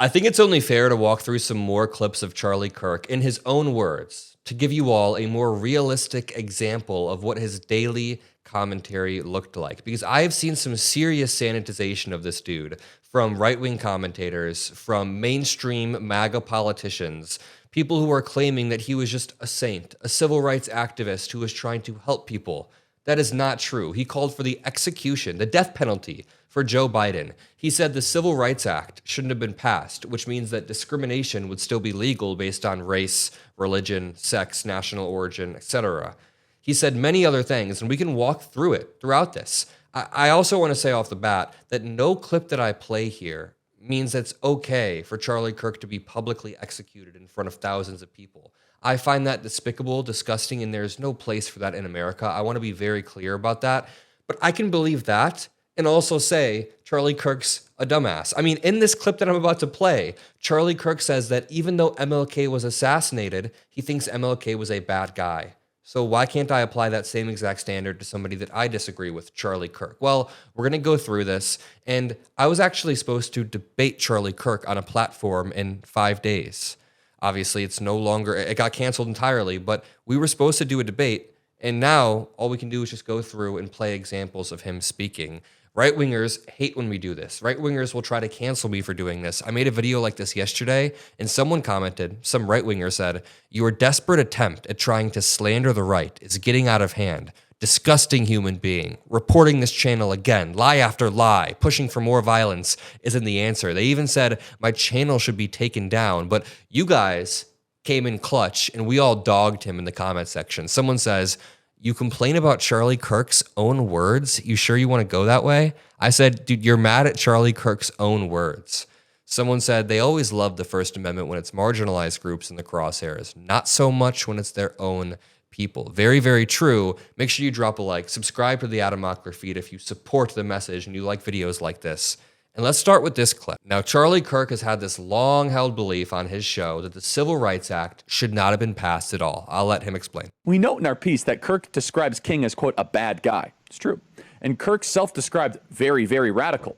I think it's only fair to walk through some more clips of Charlie Kirk in his own words to give you all a more realistic example of what his daily commentary looked like. Because I have seen some serious sanitization of this dude from right-wing commentators, from mainstream MAGA politicians, people who are claiming that he was just a saint, a civil rights activist who was trying to help people. That is not true. He called for the execution, the death penalty for Joe Biden. He said the Civil Rights Act shouldn't have been passed, which means that discrimination would still be legal based on race, religion, sex, national origin, etc. He said many other things, and we can walk through it throughout this. I also want to say off the bat that no clip that I play here means it's okay for Charlie Kirk to be publicly executed in front of thousands of people. I find that despicable, disgusting, and there's no place for that in America. I want to be very clear about that. But I can believe that and also say Charlie Kirk's a dumbass. I mean, in this clip that I'm about to play, Charlie Kirk says that even though MLK was assassinated, he thinks MLK was a bad guy. So why can't I apply that same exact standard to somebody that I disagree with, Charlie Kirk? Well, we're going to go through this, and I was actually supposed to debate Charlie Kirk on a platform in 5 days. Obviously, it's no longer, it got canceled entirely, but we were supposed to do a debate, and now all we can do is just go through and play examples of him speaking. Right-wingers hate when we do this. Right-wingers will try to cancel me for doing this. I made a video like this yesterday, and someone commented, some right-winger said, "Your desperate attempt at trying to slander the right is getting out of hand. Disgusting human being. Reporting this channel again, lie after lie, pushing for more violence isn't the answer." They even said my channel should be taken down, but you guys came in clutch, and we all dogged him in the comment section. Someone says, "You complain about Charlie Kirk's own words? You sure you want to go that way?" I said, dude, you're mad at Charlie Kirk's own words. Someone said they always love the First Amendment when it's marginalized groups in the crosshairs, not so much when it's their own people. Very, very true. Make sure you drop a like. Subscribe to the Adam Mockler feed if you support the message and you like videos like this. And let's start with this clip. Now, Charlie Kirk has had this long-held belief on his show that the Civil Rights Act should not have been passed at all. I'll let him explain. We note in our piece that Kirk describes King as, quote, a bad guy. It's true. And Kirk's self-described very, very radical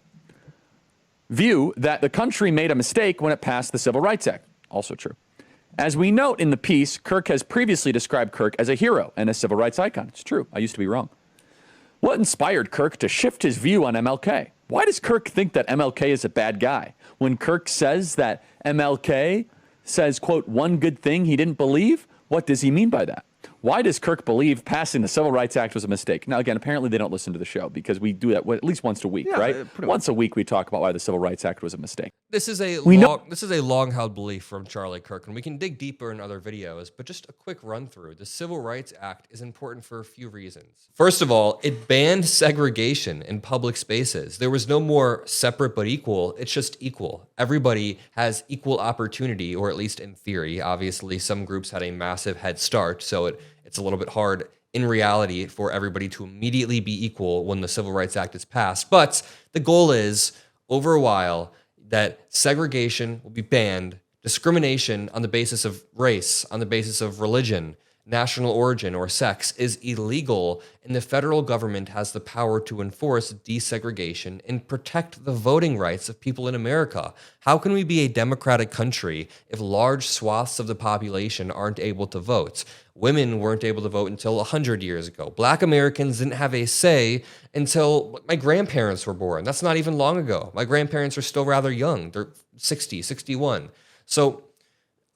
view that the country made a mistake when it passed the Civil Rights Act. Also true. As we note in the piece, Kirk has previously described Kirk as a hero and a civil rights icon. It's true. I used to be wrong. What inspired Kirk to shift his view on MLK? Why does Kirk think that MLK is a bad guy? When Kirk says that MLK says, quote, one good thing he didn't believe, what does he mean by that? Why does Kirk believe passing the Civil Rights Act was a mistake? Now, again, apparently they don't listen to the show because we do that at least once a week, right? Once a week we talk about why the Civil Rights Act was a mistake. This is a long-held belief from Charlie Kirk, and we can dig deeper in other videos, but just a quick run-through. The Civil Rights Act is important for a few reasons. First of all, it banned segregation in public spaces. There was no more separate but equal. It's just equal. Everybody has equal opportunity, or at least in theory. Obviously, some groups had a massive head start, so it's a little bit hard in reality for everybody to immediately be equal when the Civil Rights Act is passed. But the goal is, over a while, that segregation will be banned, discrimination on the basis of race, on the basis of religion, national origin, or sex is illegal, and the federal government has the power to enforce desegregation and protect the voting rights of people in America. How can we be a democratic country if large swaths of the population aren't able to vote? Women weren't able to vote until 100 years ago. Black Americans didn't have a say until my grandparents were born. That's not even long ago. My grandparents are still rather young. They're 60, 61. So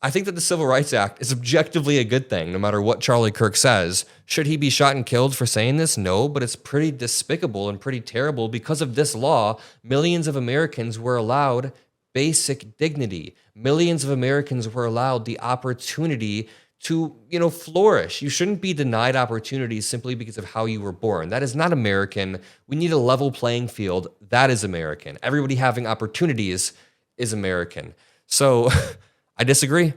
I think that the Civil Rights Act is objectively a good thing, no matter what Charlie Kirk says. Should he be shot and killed for saying this? No, but it's pretty despicable and pretty terrible. Because of this law, millions of Americans were allowed basic dignity. Millions of Americans were allowed the opportunity to, flourish. You shouldn't be denied opportunities simply because of how you were born. That is not American. We need a level playing field. That is American. Everybody having opportunities is American. So I disagree.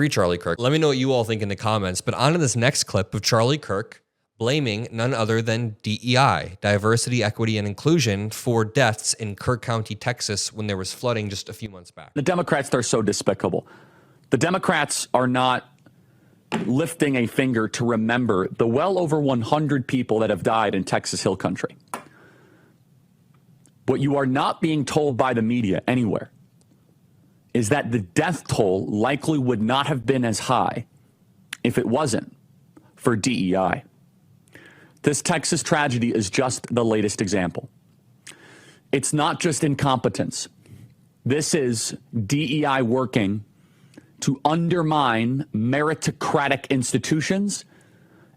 Charlie Kirk. Let me know what you all think in the comments. But on to this next clip of Charlie Kirk blaming none other than DEI, diversity, equity, and inclusion, for deaths in Kirk County, Texas, when there was flooding just a few months back. The Democrats, they're so despicable. The Democrats are not lifting a finger to remember the well over 100 people that have died in Texas Hill Country. What you are not being told by the media anywhere is that the death toll likely would not have been as high if it wasn't for DEI. This Texas tragedy is just the latest example. It's not just incompetence. This is DEI working to undermine meritocratic institutions,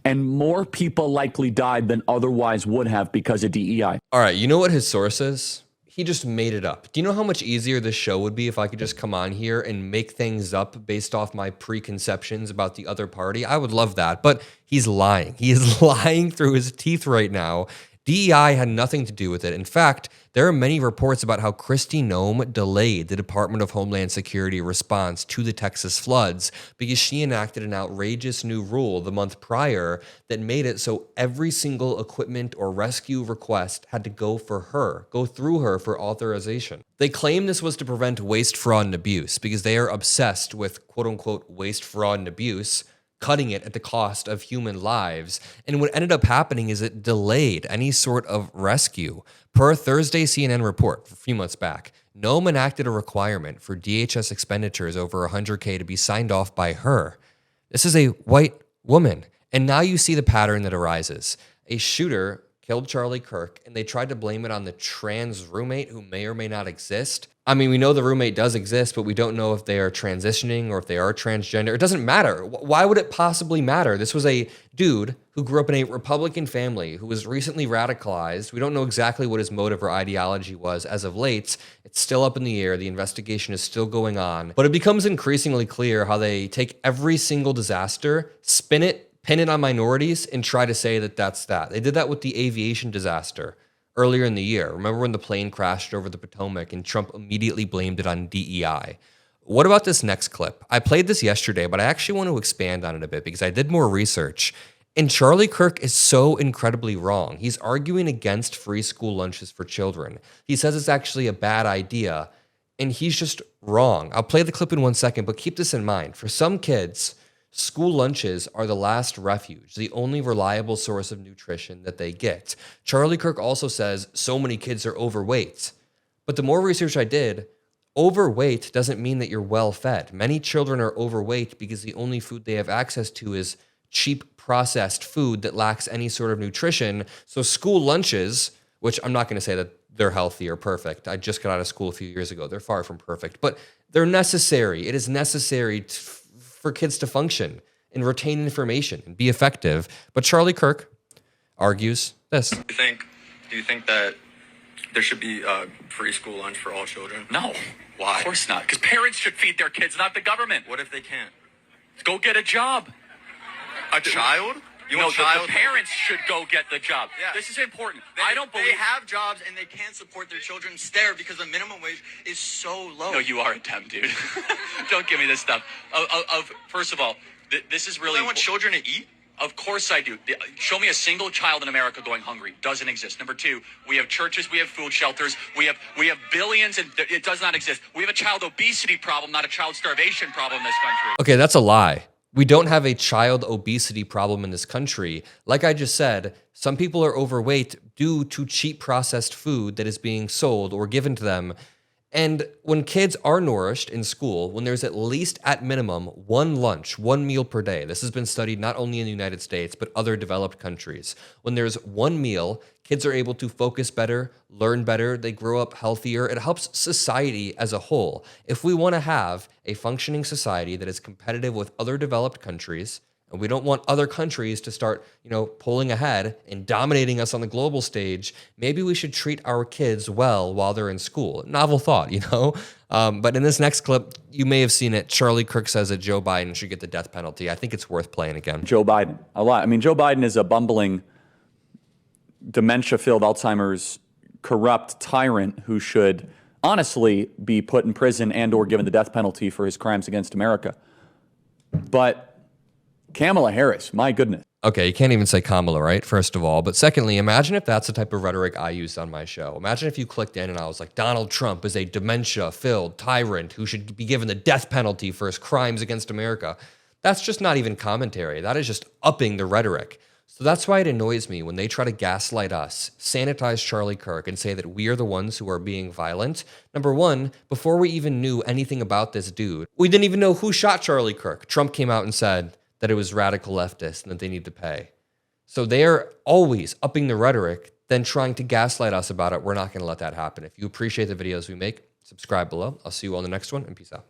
and more people likely died than otherwise would have because of DEI. All right, you know what his source is? He just made it up. Do you know how much easier this show would be if I could just come on here and make things up based off my preconceptions about the other party? I would love that, but he's lying. He is lying through his teeth right now. DEI had nothing to do with it. In fact, there are many reports about how Kristi Noem delayed the Department of Homeland Security response to the Texas floods because she enacted an outrageous new rule the month prior that made it so every single equipment or rescue request had to go through her for authorization. They claim this was to prevent waste, fraud, and abuse because they are obsessed with quote-unquote waste, fraud, and abuse, cutting it at the cost of human lives. And what ended up happening is it delayed any sort of rescue. Per Thursday CNN report a few months back, Noem enacted a requirement for DHS expenditures over $100K to be signed off by her. This is a white woman. And now you see the pattern that arises. A shooter killed Charlie Kirk, and they tried to blame it on the trans roommate who may or may not exist. I mean, we know the roommate does exist, but we don't know if they are transitioning or if they are transgender. It doesn't matter. Why would it possibly matter? This was a dude who grew up in a Republican family who was recently radicalized. We don't know exactly what his motive or ideology was as of late. It's still up in the air. The investigation is still going on. But it becomes increasingly clear how they take every single disaster, spin it, pin it on minorities, and try to say that that's that. They did that with the aviation disaster earlier in the year. Remember when the plane crashed over the Potomac and Trump immediately blamed it on DEI? What about this next clip? I played this yesterday, but I actually want to expand on it a bit because I did more research. And Charlie Kirk is so incredibly wrong. He's arguing against free school lunches for children. He says it's actually a bad idea, and he's just wrong. I'll play the clip in 1 second, but keep this in mind. For some kids, school lunches are the last refuge, the only reliable source of nutrition that they get. Charlie Kirk also says so many kids are overweight. But the more research I did, overweight doesn't mean that you're well fed. Many children are overweight because the only food they have access to is cheap processed food that lacks any sort of nutrition. So school lunches, which I'm not going to say that they're healthy or perfect. I just got out of school a few years ago. They're far from perfect, but they're necessary. It is necessary for kids to function and retain information and be effective. But Charlie Kirk argues this. Do you think that there should be free school lunch for all children? No. Why? Of course not. Because parents should feed their kids, not the government. What if they can't? Go get a job. A child? The parents should go get the job. Yeah. This is important. I I don't believe... They have jobs and they can't support their children there because the minimum wage is so low. No, you are a dumb dude. Don't give me this stuff. First of all, this is really... I want children to eat? Of course I do. Show me a single child in America going hungry. Doesn't exist. Number two, we have churches, we have food shelters, we have billions, and it does not exist. We have a child obesity problem, not a child starvation problem in this country. Okay, that's a lie. We don't have a child obesity problem in this country. Like I just said, some people are overweight due to cheap processed food that is being sold or given to them. And when kids are nourished in school, when there's at least at minimum one lunch, one meal per day, this has been studied not only in the United States, but other developed countries. When there's one meal, kids are able to focus better, learn better, they grow up healthier. It helps society as a whole. If we want to have a functioning society that is competitive with other developed countries, and we don't want other countries to start, pulling ahead and dominating us on the global stage, maybe we should treat our kids well while they're in school. Novel thought, But in this next clip, you may have seen it. Charlie Kirk says that Joe Biden should get the death penalty. I think it's worth playing again. Joe Biden, a lot. I mean, Joe Biden is a bumbling, dementia-filled, Alzheimer's, corrupt tyrant who should honestly be put in prison and or given the death penalty for his crimes against America. But Kamala Harris, my goodness. Okay, you can't even say Kamala, right? First of all. But secondly, imagine if that's the type of rhetoric I used on my show. Imagine if you clicked in and I was like, Donald Trump is a dementia-filled tyrant who should be given the death penalty for his crimes against America. That's just not even commentary. That is just upping the rhetoric. So that's why it annoys me when they try to gaslight us, sanitize Charlie Kirk, and say that we are the ones who are being violent. Number one, before we even knew anything about this dude, we didn't even know who shot Charlie Kirk. Trump came out and said that it was radical leftists and that they need to pay. So they're always upping the rhetoric, then trying to gaslight us about it. We're not going to let that happen. If you appreciate the videos we make, subscribe below. I'll see you on the next one, and peace out.